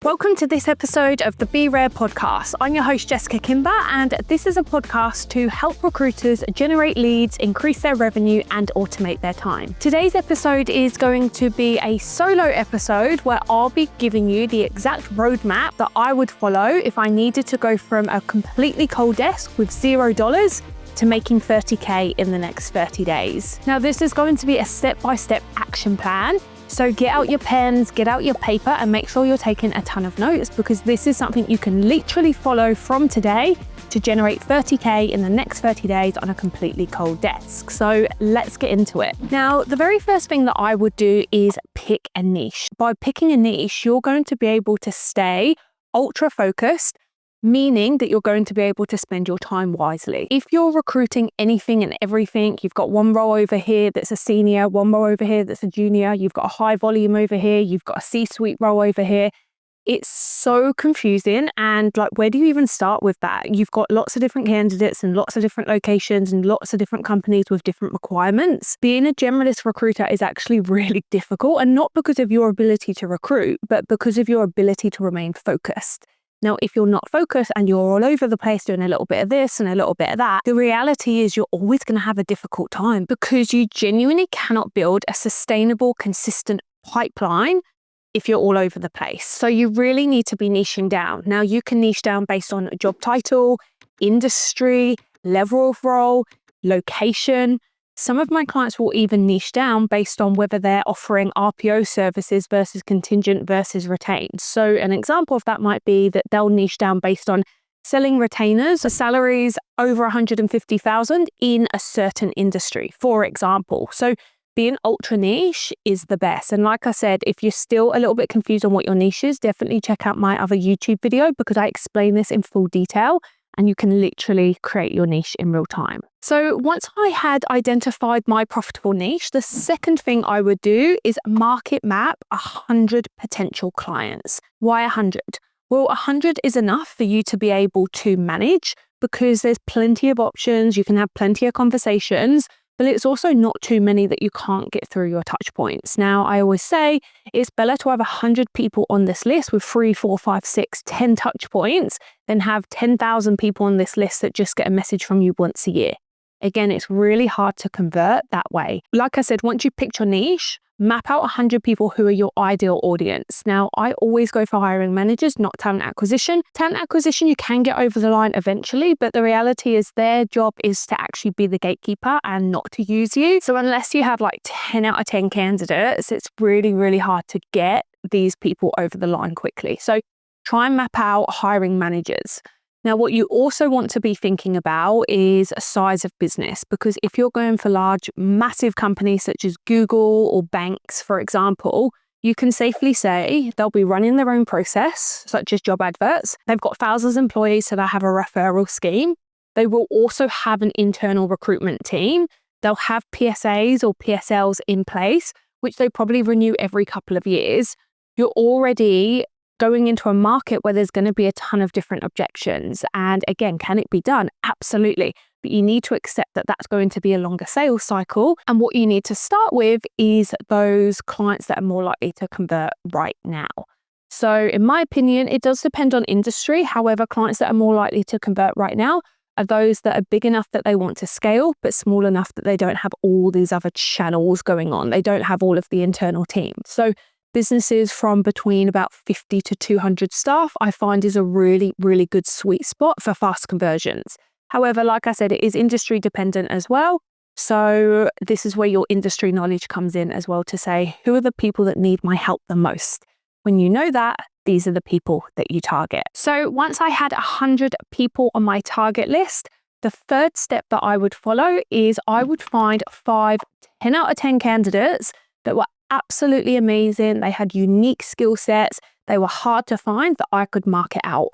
Welcome to this episode of the Be Rare podcast. I'm your host, Jessica Kimber, and this is a podcast to help recruiters generate leads, increase their revenue, and automate their time. Today's episode is going to be a solo episode where I'll be giving you the exact roadmap that I would follow if I needed to go from a completely cold desk with $0 to making 30K in the next 30 days. Now, this is going to be a step-by-step action plan. So get out your pens, get out your paper, and make sure you're taking a ton of notes, because this is something you can literally follow from today to generate 30K in the next 30 days on a completely cold desk. So let's get into it. Now, the very first thing that I would do is pick a niche. By picking a niche, you're going to be able to stay ultra focused, meaning that you're going to be able to spend your time wisely. If you're recruiting anything and everything, you've got one role over here that's a senior, one role over here that's a junior, you've got a high volume over here, you've got a C-suite role over here. It's so confusing, and where do you even start with that? You've got lots of different candidates and lots of different locations and lots of different companies with different requirements. Being a generalist recruiter is actually really difficult, and not because of your ability to recruit, but because of your ability to remain focused. Now, if you're not focused and you're all over the place doing a little bit of this and a little bit of that, the reality is you're always going to have a difficult time, because you genuinely cannot build a sustainable, consistent pipeline if you're all over the place. So you really need to be niching down. Now, you can niche down based on job title, industry, level of role, location. Some of my clients will even niche down based on whether they're offering RPO services versus contingent versus retained. So an example of that might be that they'll niche down based on selling retainers for salaries over $150,000 in a certain industry, for example. So being ultra niche is the best. And like I said, if you're still a little bit confused on what your niche is, definitely check out my other YouTube video, because I explain this in full detail. And you can literally create your niche in real time. So once I had identified my profitable niche, the second thing I would do is market map 100 potential clients. Why 100? Well, 100 is enough for you to be able to manage, because there's plenty of options. You can have plenty of conversations, but it's also not too many that you can't get through your touch points. Now, I always say it's better to have 100 people on this list with 3, 4, 5, 6, 10 touch points than have 10,000 people on this list that just get a message from you once a year. Again, it's really hard to convert that way. Like I said, once you pick your niche, map out 100 people who are your ideal audience. Now, I always go for hiring managers, not talent acquisition. Talent acquisition, you can get over the line eventually, but the reality is their job is to actually be the gatekeeper and not to use you. So unless you have 10 out of 10 candidates, it's really, really hard to get these people over the line quickly. So try and map out hiring managers. Now, what you also want to be thinking about is a size of business, because if you're going for large, massive companies such as Google or banks, for example, you can safely say they'll be running their own process, such as job adverts. They've got thousands of employees, so they'll have a referral scheme. They will also have an internal recruitment team. They'll have PSAs or PSLs in place, which they probably renew every couple of years. You're already going into a market where there's going to be a ton of different objections. And again, can it be done? Absolutely. But you need to accept that that's going to be a longer sales cycle. And what you need to start with is those clients that are more likely to convert right now. So in my opinion, it does depend on industry. However, clients that are more likely to convert right now are those that are big enough that they want to scale, but small enough that they don't have all these other channels going on. They don't have all of the internal teams. So businesses from between about 50 to 200 staff, I find is a really, really good sweet spot for fast conversions. However, like I said, it is industry dependent as well. So this is where your industry knowledge comes in as well, to say, who are the people that need my help the most? When you know that, these are the people that you target. So once I had 100 people on my target list, the third step that I would follow is I would find 5 10 out of 10 candidates that were absolutely amazing. They had unique skill sets. They were hard to find that I could market out.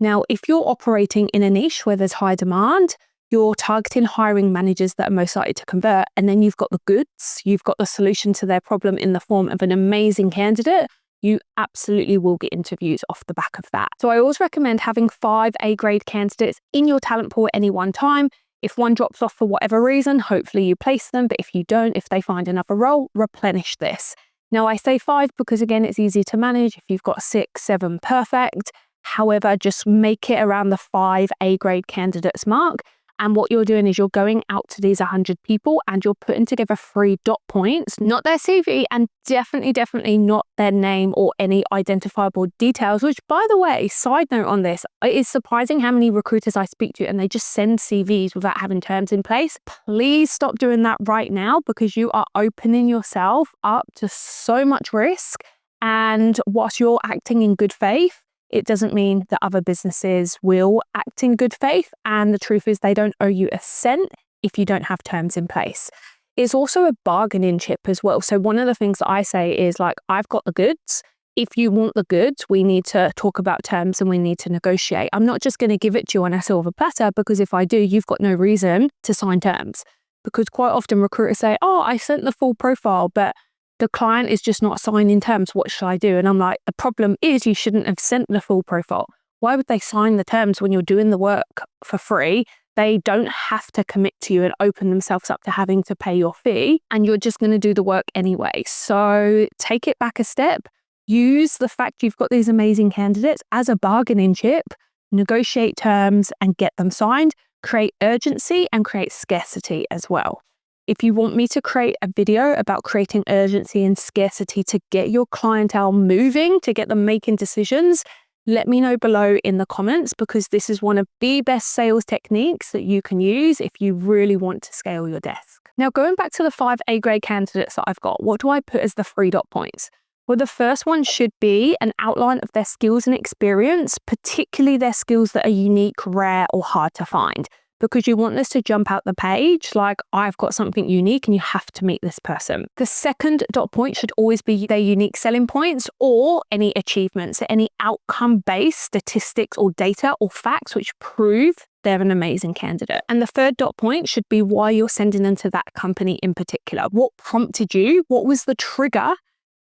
Now, if you're operating in a niche where there's high demand, you're targeting hiring managers that are most likely to convert, and then you've got the goods, you've got the solution to their problem in the form of an amazing candidate, you absolutely will get interviews off the back of that. So I always recommend having 5 A-grade candidates in your talent pool at any one time. If one drops off for whatever reason, hopefully you place them. But if you don't, if they find another role, replenish this. Now, I say 5 because, again, it's easy to manage. If you've got 6, 7, perfect. However, just make it around the 5 A-grade candidates mark. And what you're doing is you're going out to these 100 people and you're putting together 3 dot points, not their CV, and definitely not their name or any identifiable details, which, by the way, side note on this, it is surprising how many recruiters I speak to and they just send CVs without having terms in place. Please stop doing that right now, because you are opening yourself up to so much risk. And whilst you're acting in good faith, it doesn't mean that other businesses will act in good faith. And the truth is, they don't owe you a cent if you don't have terms in place. It's also a bargaining chip as well. So one of the things that I say is, like, I've got the goods. If you want the goods, we need to talk about terms and we need to negotiate. I'm not just going to give it to you on a silver platter, because if I do, you've got no reason to sign terms. Because quite often recruiters say, oh, I sent the full profile, but the client is just not signing terms. What should I do? And I'm like, the problem is you shouldn't have sent the full profile. Why would they sign the terms when you're doing the work for free? They don't have to commit to you and open themselves up to having to pay your fee, and you're just going to do the work anyway. So take it back a step. Use the fact you've got these amazing candidates as a bargaining chip, negotiate terms and get them signed, create urgency and create scarcity as well. If you want me to create a video about creating urgency and scarcity to get your clientele moving, to get them making decisions, let me know below in the comments, because this is one of the best sales techniques that you can use if you really want to scale your desk. Now, going back to the 5 A-grade candidates that I've got, what do I put as the 3 dot points? Well, the first one should be an outline of their skills and experience, particularly their skills that are unique, rare, or hard to find. Because you want this to jump out the page, like, I've got something unique and you have to meet this person. The second dot point should always be their unique selling points or any achievements, so any outcome-based statistics or data or facts which prove they're an amazing candidate. And the third dot point should be why you're sending them to that company in particular. What prompted you? What was the trigger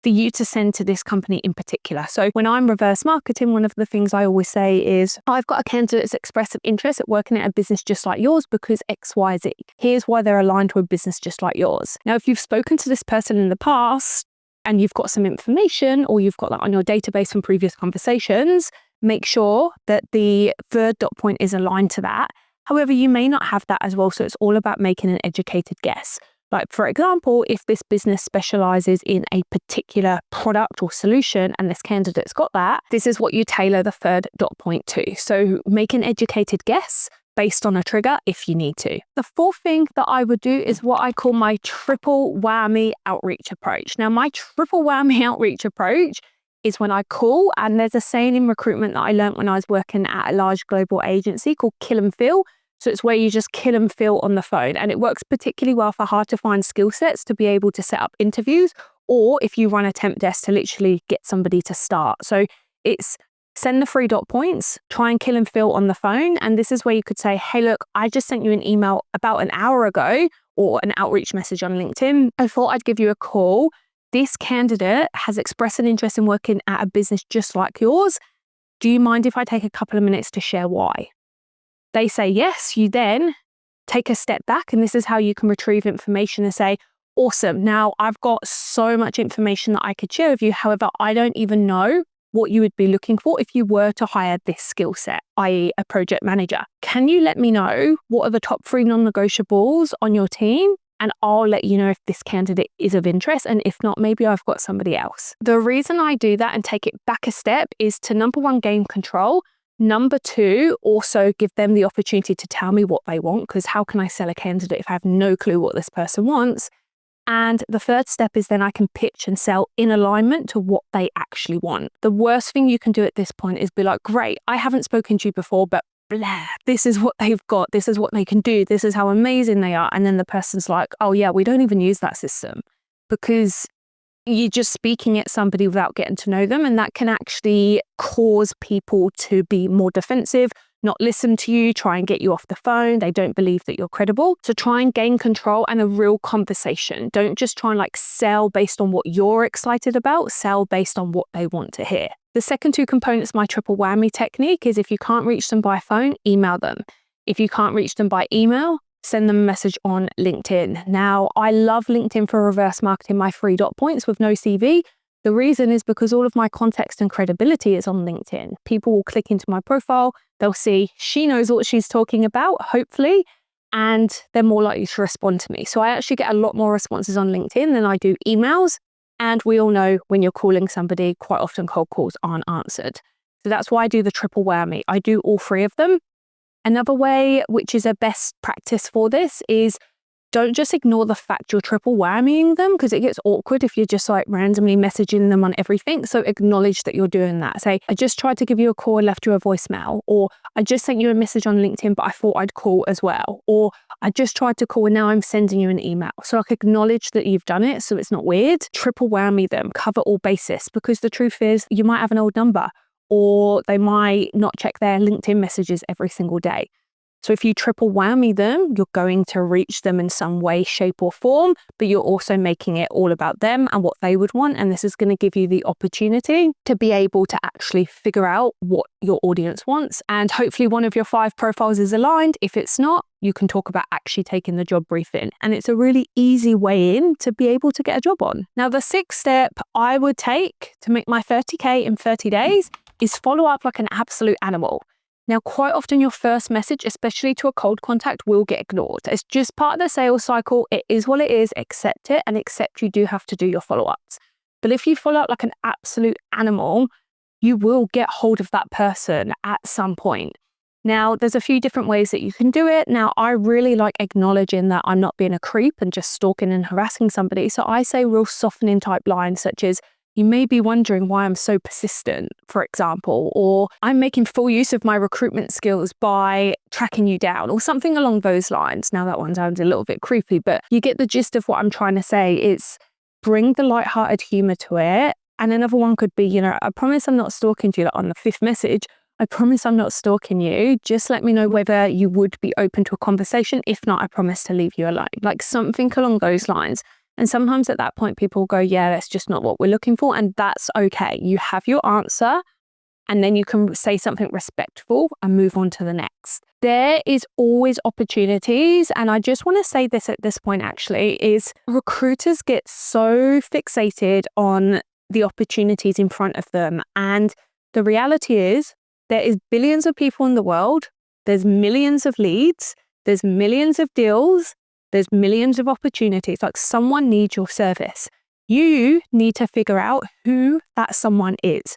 for you to send to this company in particular? So when I'm reverse marketing, one of the things I always say is, I've got a candidate that's expressed an interest at working at a business just like yours because XYZ. Here's why they're aligned to a business just like yours. Now, if you've spoken to this person in the past and you've got some information, or you've got that on your database from previous conversations, make sure that the third dot point is aligned to that. However, you may not have that as well. So it's all about making an educated guess. Like, for example, if this business specializes in a particular product or solution and this candidate's got that, this is what you tailor the third dot point to. So make an educated guess based on a trigger if you need to. The fourth thing that I would do is what I call my triple whammy outreach approach. Now, my triple whammy outreach approach is when I call, and there's a saying in recruitment that I learned when I was working at a large global agency called kill and fill. So it's where you just kill and fill on the phone, and it works particularly well for hard to find skill sets to be able to set up interviews, or if you run a temp desk to literally get somebody to start. So it's send the 3 dot points, try and kill and fill on the phone. And this is where you could say, hey, look, I just sent you an email about an hour ago, or an outreach message on LinkedIn. I thought I'd give you a call. This candidate has expressed an interest in working at a business just like yours. Do you mind if I take a couple of minutes to share why? They say yes, you then take a step back, and this is how you can retrieve information and say, awesome, now I've got so much information that I could share with you. However, I don't even know what you would be looking for if you were to hire this skill set, i.e. a project manager. Can you let me know what are the top 3 non-negotiables on your team? And I'll let you know if this candidate is of interest. And if not, maybe I've got somebody else. The reason I do that and take it back a step is to, number 1, gain control. Number 2, also give them the opportunity to tell me what they want, because how can I sell a candidate if I have no clue what this person wants? And the third step is then I can pitch and sell in alignment to what they actually want. The worst thing you can do at this point is be like, great, I haven't spoken to you before, but blah, this is what they've got, this is what they can do, this is how amazing they are. And then the person's like, oh yeah, we don't even use that system, because you're just speaking at somebody without getting to know them, and that can actually cause people to be more defensive, not listen to you, try and get you off the phone. They don't believe that you're credible. So try and gain control and a real conversation. Don't just try and sell based on what you're excited about, sell based on what they want to hear. The second 2 components, my triple whammy technique, is if you can't reach them by phone, email them. If you can't reach them by email, send them a message on LinkedIn. Now, I love LinkedIn for reverse marketing my 3 dot points with no CV. The reason is because all of my context and credibility is on LinkedIn. People will click into my profile, they'll see she knows what she's talking about, hopefully, and they're more likely to respond to me. So I actually get a lot more responses on LinkedIn than I do emails. And we all know when you're calling somebody, quite often cold calls aren't answered. So that's why I do the triple whammy. I do all 3 of them. Another way, which is a best practice for this, is don't just ignore the fact you're triple whammying them, because it gets awkward if you're just like randomly messaging them on everything. So acknowledge that you're doing that. Say, I just tried to give you a call and left you a voicemail, or I just sent you a message on LinkedIn, but I thought I'd call as well. Or I just tried to call and now I'm sending you an email. So like acknowledge that you've done it so it's not weird. Triple whammy them, cover all bases, because the truth is you might have an old number or they might not check their LinkedIn messages every single day. So if you triple whammy them, you're going to reach them in some way, shape or form, but you're also making it all about them and what they would want. And this is going to give you the opportunity to be able to actually figure out what your audience wants. And hopefully one of your 5 profiles is aligned. If it's not, you can talk about actually taking the job brief in. And it's a really easy way in to be able to get a job on. Now, the 6th step I would take to make my 30K in 30 days is follow up like an absolute animal. Now, quite often your first message, especially to a cold contact, will get ignored. It's just part of the sales cycle. It is what it is. Accept it and accept you do have to do your follow-ups. But if you follow up like an absolute animal, you will get hold of that person at some point. Now, there's a few different ways that you can do it. Now, I really like acknowledging that I'm not being a creep and just stalking and harassing somebody. So I say real softening type lines such as, you may be wondering why I'm so persistent, for example, or I'm making full use of my recruitment skills by tracking you down, or something along those lines. Now that one sounds a little bit creepy, but you get the gist of what I'm trying to say. It's bring the lighthearted humor to it. And another one could be, I promise I'm not stalking you. Like on the 5th message, I promise I'm not stalking you. Just let me know whether you would be open to a conversation. If not, I promise to leave you alone. Like something along those lines. And sometimes at that point, people go, yeah, that's just not what we're looking for. And that's okay. You have your answer and then you can say something respectful and move on to the next. There is always opportunities. And I just want to say this at this point, actually, is recruiters get so fixated on the opportunities in front of them. And the reality is there is billions of people in the world. There's millions of leads. There's millions of deals. There's millions of opportunities. Like someone needs your service. You need to figure out who that someone is.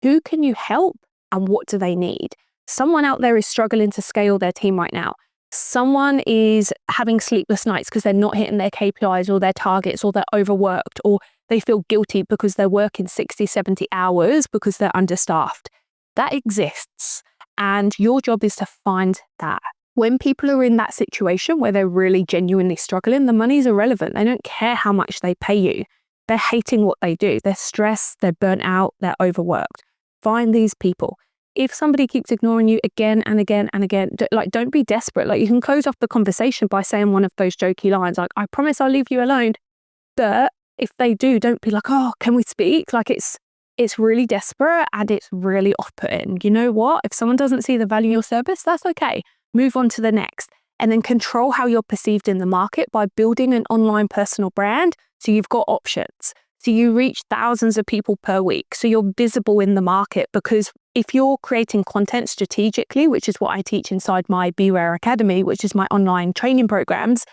Who can you help and what do they need? Someone out there is struggling to scale their team right now. Someone is having sleepless nights because they're not hitting their KPIs or their targets, or they're overworked, or they feel guilty because they're working 60, 70 hours because they're understaffed. That exists. And your job is to find that. When people are in that situation where they're really genuinely struggling, the money's irrelevant. They don't care how much they pay you. They're hating what they do. They're stressed, they're burnt out, they're overworked. Find these people. If somebody keeps ignoring you again and again and again, don't be desperate. Like you can close off the conversation by saying one of those jokey lines, like, I promise I'll leave you alone. But if they do, don't be like, oh, can we speak? Like it's really desperate and it's really off-putting. You know what? If someone doesn't see the value of your service, that's okay. Move on to the next, and then control how you're perceived in the market by building an online personal brand. So you've got options. So you reach thousands of people per week. So you're visible in the market, because if you're creating content strategically, which is what I teach inside my BE RAIRE Academy, which is my online training programs,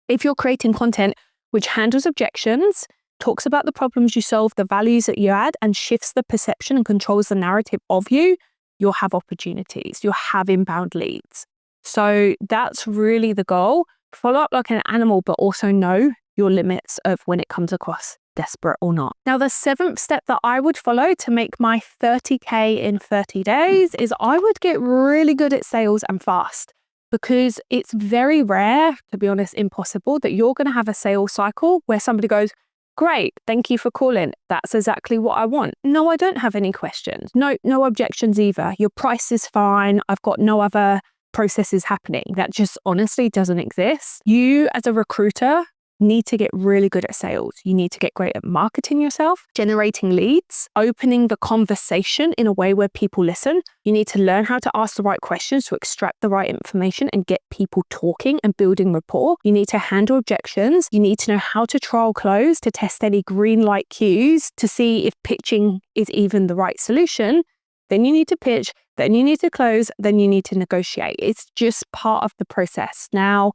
if you're creating content which handles objections, talks about the problems you solve, the values that you add, and shifts the perception and controls the narrative of you, you'll have opportunities, you'll have inbound leads. So that's really the goal. Follow up like an animal, but also know your limits of when it comes across desperate or not. Now, the 7th step that I would follow to make my 30K in 30 days is I would get really good at sales and fast, because it's very rare, to be honest, impossible, that you're going to have a sales cycle where somebody goes, great, thank you for calling. That's exactly what I want. No, I don't have any questions. No objections either. Your price is fine. I've got no other processes happening. That just honestly doesn't exist. You as a recruiter You need to get really good at sales. You need to get great at marketing yourself, generating leads, opening the conversation in a way where people listen. You need to learn how to ask the right questions to extract the right information and get people talking and building rapport. You need to handle objections. You need to know how to trial close, to test any green light cues, to see if pitching is even the right solution. Then you need to pitch, then you need to close, then you need to negotiate. It's just part of the process. Now,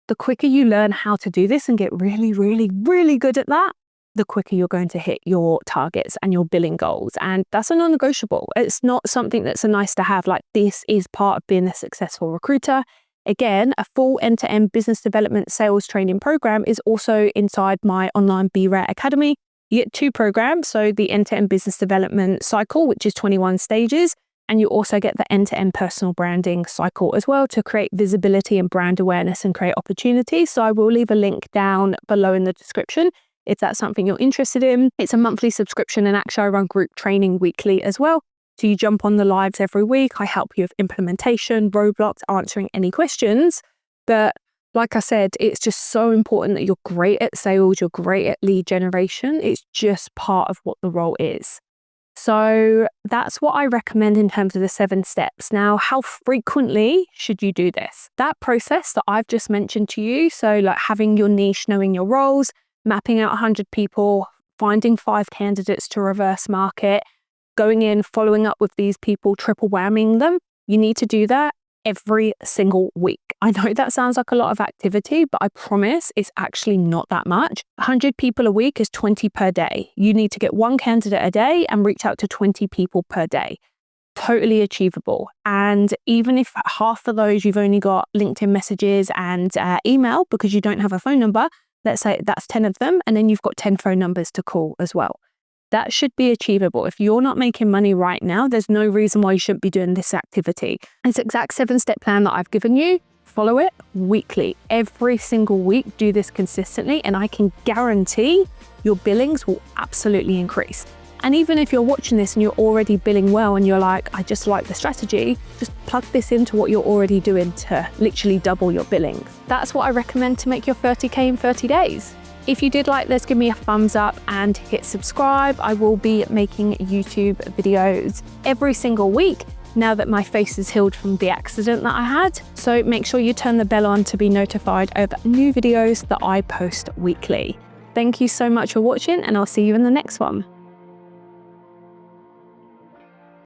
the quicker you learn how to do this and get really, really, really good at that, the quicker you're going to hit your targets and your billing goals. And that's a non-negotiable. It's not something that's a nice to have. Like, this is part of being a successful recruiter. Again, a full end-to-end business development sales training program is also inside my online BE RAIRE Academy. You get 2 programs, so the end-to-end business development cycle, which is 21 stages, and you also get the end-to-end personal branding cycle as well to create visibility and brand awareness and create opportunities. So I will leave a link down below in the description if that's something you're interested in. It's a monthly subscription, and actually I run group training weekly as well. So you jump on the lives every week. I help you with implementation, roadblocks, answering any questions. But like I said, it's just so important that you're great at sales, you're great at lead generation. It's just part of what the role is. So that's what I recommend in terms of the 7 steps. Now, how frequently should you do this? That process that I've just mentioned to you, so like having your niche, knowing your roles, mapping out 100 people, finding 5 candidates to reverse market, going in, following up with these people, triple whamming them, you need to do that every single week. I know that sounds like a lot of activity, but I promise it's actually not that much. 100 people a week is 20 per day. You need to get 1 candidate a day and reach out to 20 people per day. Totally achievable. And even if half of those you've only got LinkedIn messages and email because you don't have a phone number, let's say that's 10 of them, and then you've got 10 phone numbers to call as well. That should be achievable. If you're not making money right now, there's no reason why you shouldn't be doing this activity. This exact 7-step plan that I've given you, follow it weekly. Every single week, do this consistently, and I can guarantee your billings will absolutely increase. And even if you're watching this and you're already billing well and you're like, I just like the strategy, just plug this into what you're already doing to literally double your billings. That's what I recommend to make your 30K in 30 days. If you did like this, give me a thumbs up and hit subscribe. I will be making YouTube videos every single week now that my face is healed from the accident that I had. So make sure you turn the bell on to be notified of new videos that I post weekly. Thank you so much for watching, and I'll see you in the next one.